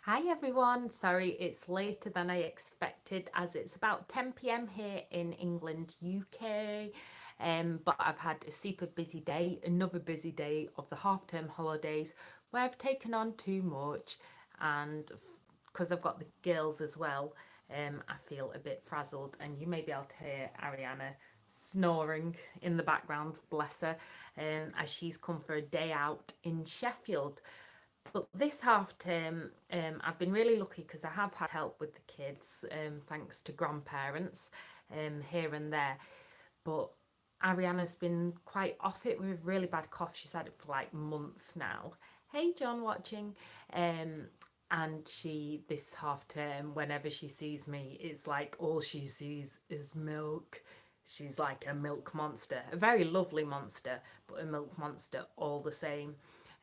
Hi everyone, sorry it's later than I expected as it's about 10 p.m. here in England, UK. But I've had a super busy day, another busy day of the half-term holidays where I've taken on too much, and because I've got the girls as well, I feel a bit frazzled, and you may be able to hear Ariana snoring in the background, bless her, as she's come for a day out in Sheffield. But this half term, I've been really lucky because I have had help with the kids, thanks to grandparents here and there. But Ariana's been quite off it with really bad cough. She's had it for like months now. Hey, John, watching. And this half term, whenever she sees me, it's like all she sees is milk. She's like a milk monster, a very lovely monster, but a milk monster all the same.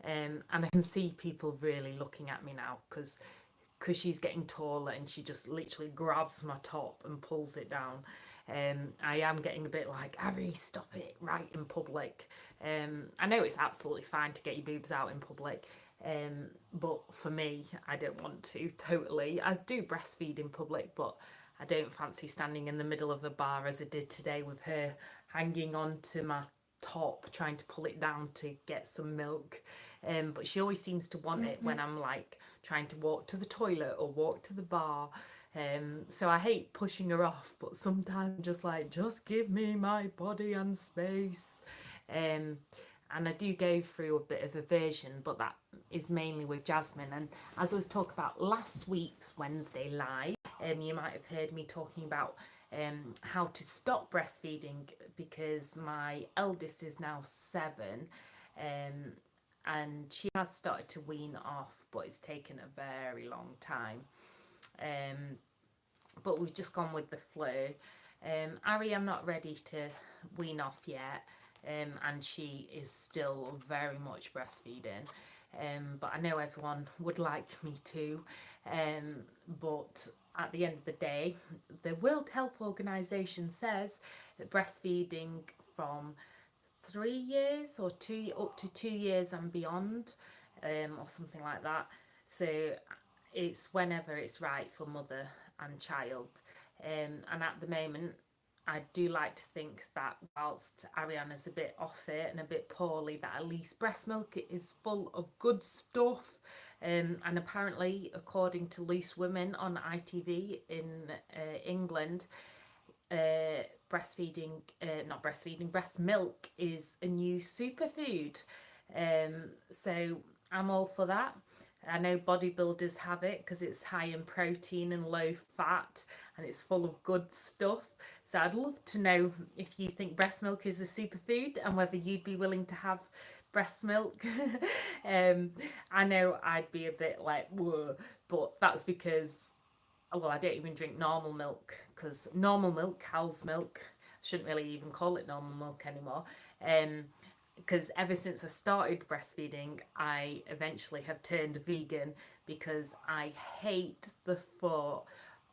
And I can see people really looking at me now because she's getting taller and she just literally grabs my top and pulls it down. I am getting a bit like, Ari, stop it right in public. I know it's absolutely fine to get your boobs out in public, but for me, I don't want to totally. I do breastfeed in public, but I don't fancy standing in the middle of a bar as I did today with her hanging on to my top trying to pull it down to get some milk. But she always seems to want it when I'm like trying to walk to the toilet or walk to the bar. So I hate pushing her off, but sometimes I'm just like, just give me my body and space. And I do go through a bit of aversion, but that is mainly with Jasmine. And as I was talking about last week's Wednesday live, you might have heard me talking about how to stop breastfeeding because my eldest is now 7, and she has started to wean off, but it's taken a very long time. But we've just gone with the flow. Ari, I'm not ready to wean off yet, and she is still very much breastfeeding. But I know everyone would like me to. But at the end of the day, the World Health Organization says that breastfeeding from 3 years or up to 2 years and beyond, or something like that. So it's whenever it's right for mother and child. And at the moment, I do like to think that whilst Ariana's a bit off it and a bit poorly, that at least breast milk is full of good stuff. And apparently, according to Loose Women on ITV in England, breast milk is a new superfood. So I'm all for that. I know bodybuilders have it because it's high in protein and low fat and it's full of good stuff. So I'd love to know if you think breast milk is a superfood and whether you'd be willing to have breast milk. I know I'd be a bit like, whoa, but that's because, well, I don't even drink normal milk because normal milk, cow's milk, I shouldn't really even call it normal milk anymore. Because ever since I started breastfeeding, I eventually have turned vegan because I hate the thought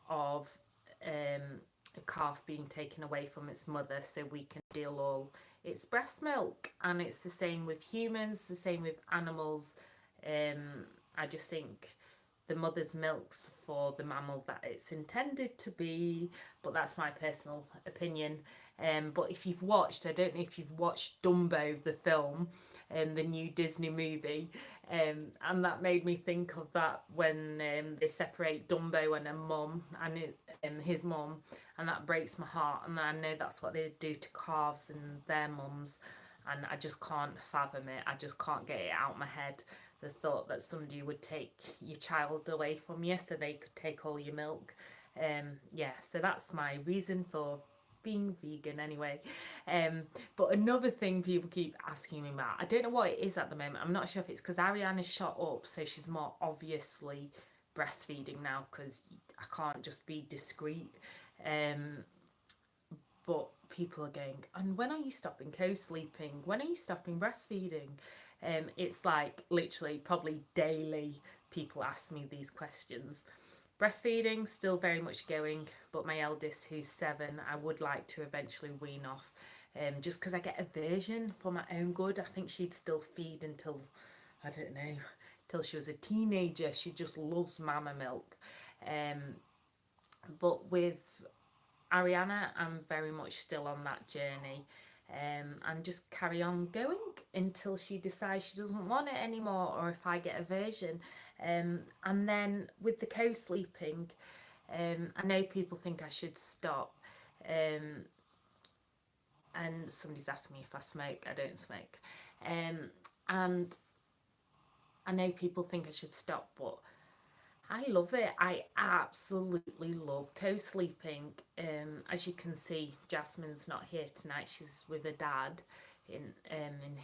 of a calf being taken away from its mother so we can steal all its breast milk. And it's the same with humans, the same with animals. I just think the mother's milk's for the mammal that it's intended to be, but that's my personal opinion. But if you've watched, I don't know if you've watched Dumbo, the film, the new Disney movie, and that made me think of that when they separate Dumbo and his mum, and that breaks my heart. And I know that's what they do to calves and their mums, and I just can't fathom it. I just can't get it out of my head. The thought that somebody would take your child away from you so they could take all your milk. Yeah, so that's my reason for being vegan anyway. But another thing people keep asking me about, I don't know what it is at the moment. I'm not sure if it's because Ariana's shot up, so she's more obviously breastfeeding now because I can't just be discreet. But people are going, and when are you stopping co-sleeping? When are you stopping breastfeeding? It's like literally probably daily people ask me these questions. Breastfeeding still very much going, but my eldest, who's 7, I would like to eventually wean off, just because I get aversion for my own good. I think she'd still feed until, I don't know, till she was a teenager. She just loves mama milk. But with Ariana, I'm very much still on that journey, and just carry on going until she decides she doesn't want it anymore, or if I get a version. And then with the co-sleeping, I know people think I should stop, and somebody's asked me if I smoke. I don't smoke, and I know people think I should stop, but I love it. I absolutely love co-sleeping. As you can see, Jasmine's not here tonight. She's with her dad in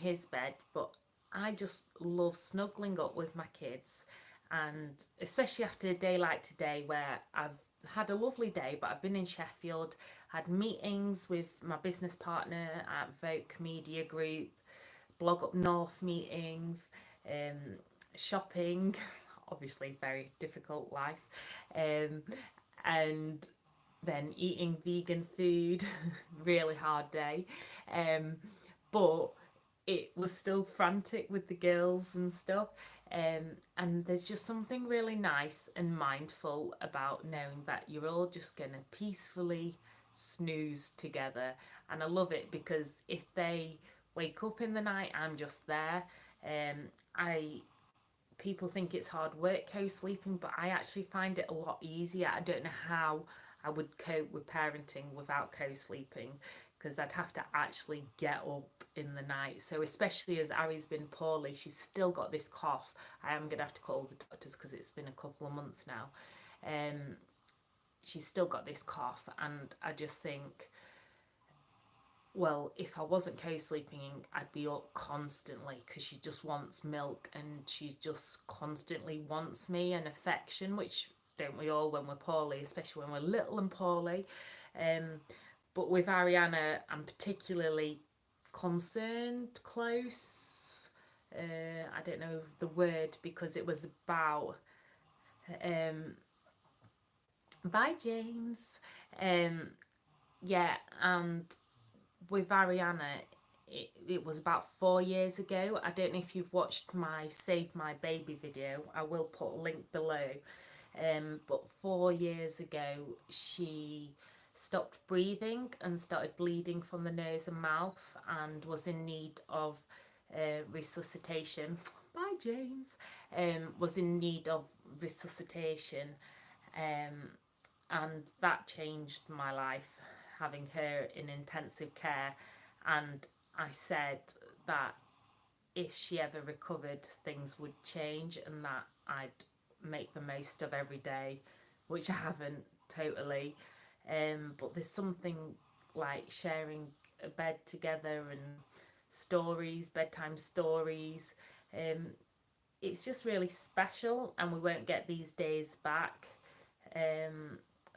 his bed. But I just love snuggling up with my kids, and especially after a day like today, where I've had a lovely day, but I've been in Sheffield, had meetings with my business partner at Vogue Media Group, Blog Up North meetings, shopping, obviously very difficult life, and then eating vegan food, really hard day, but it was still frantic with the girls and stuff, and there's just something really nice and mindful about knowing that you're all just gonna peacefully snooze together. And I love it because if they wake up in the night, I'm just there. I People think it's hard work co-sleeping, but I actually find it a lot easier. I don't know how I would cope with parenting without co-sleeping, because I'd have to actually get up in the night. So especially as Ari's been poorly, she's still got this cough. I am going to have to call the doctors because it's been a couple of months now. She's still got this cough, and I just think, well, if I wasn't co-sleeping, I'd be up constantly, because she just wants milk, and she just constantly wants me and affection, which don't we all when we're poorly, especially when we're little and poorly. But with Ariana, I'm particularly concerned, close. I don't know the word, because it was about bye James. Yeah, and with Ariana, it was about 4 years ago. I don't know if you've watched my Save My Baby video. I will put a link below. But 4 years ago, she stopped breathing and started bleeding from the nose and mouth, and was in need of resuscitation. Bye, James. Was in need of resuscitation. And that changed my life, having her in intensive care. And I said that if she ever recovered, things would change, and that I'd make the most of every day, which I haven't totally. But there's something like sharing a bed together and stories, bedtime stories. It's just really special, and we won't get these days back.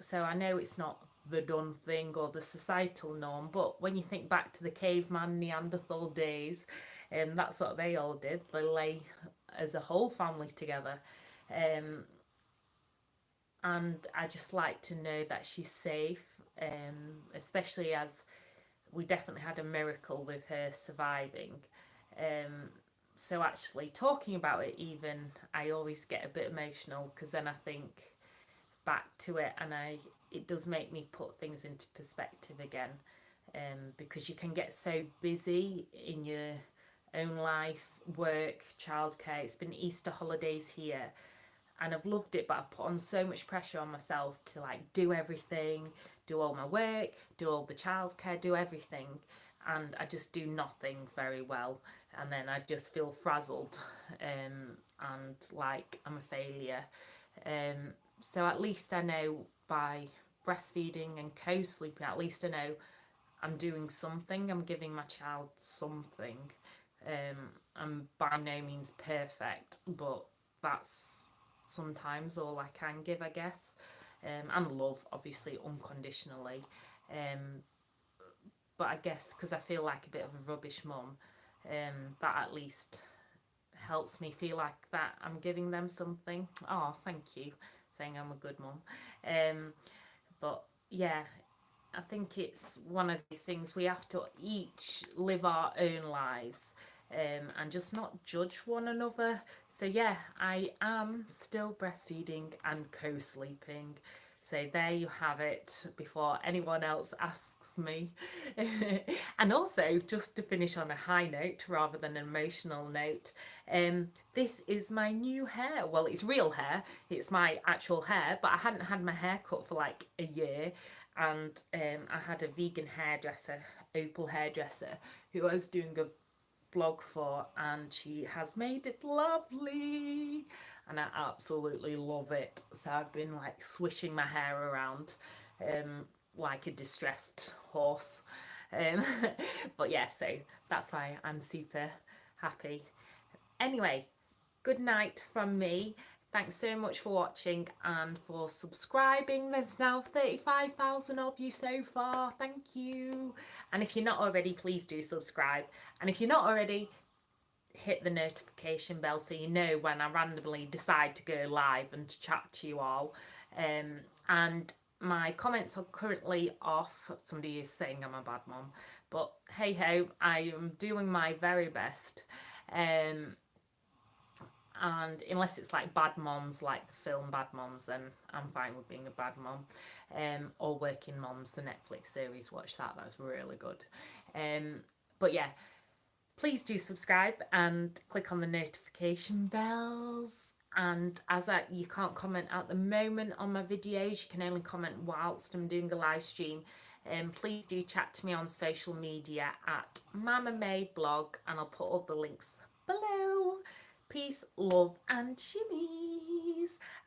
So I know it's not the done thing or the societal norm, but when you think back to the caveman Neanderthal days, that's what they all did. They lay as a whole family together. And I just like to know that she's safe, especially as we definitely had a miracle with her surviving. So actually talking about it, even, I always get a bit emotional, because then I think back to it, and it does make me put things into perspective again, because you can get so busy in your own life, work, childcare. It's been Easter holidays here, and I've loved it, but I've put on so much pressure on myself to like do everything, do all my work, do all the childcare, do everything, and I just do nothing very well, and then I just feel frazzled, and like I'm a failure. So at least I know by breastfeeding and co-sleeping, at least I know I'm doing something, I'm giving my child something. I'm by no means perfect, but that's sometimes all I can give, I guess. And love, obviously, unconditionally. But I guess because I feel like a bit of a rubbish mum, that at least helps me feel like that I'm giving them something. Oh, thank you, saying I'm a good mum. But yeah, I think it's one of these things we have to each live our own lives, and just not judge one another. So yeah, I am still breastfeeding and co-sleeping. So there you have it before anyone else asks me. And also, just to finish on a high note rather than an emotional note, this is my new hair. Well, it's real hair, it's my actual hair, but I hadn't had my hair cut for like a year. And I had a vegan hairdresser, Opal hairdresser, who I was doing a blog for, and she has made it lovely and I absolutely love it. So I've been like swishing my hair around like a distressed horse. um, but yeah, so that's why I'm super happy. Anyway, good night from me. Thanks so much for watching and for subscribing. There's now 35,000 of you so far. Thank you. And if you're not already, please do subscribe. And if you're not already, hit the notification bell so you know when I randomly decide to go live and to chat to you all. And my comments are currently off. Somebody is saying I'm a bad mom, but hey ho, I am doing my very best. And unless it's like Bad Moms, like the film Bad Moms, then I'm fine with being a bad mom. Or Working Moms, the Netflix series, watch that, that's really good. But yeah, please do subscribe and click on the notification bells. And you can't comment at the moment on my videos, you can only comment whilst I'm doing a live stream. Please do chat to me on social media at Mama Made Blog, and I'll put all the links below. Peace, love, and shimmies.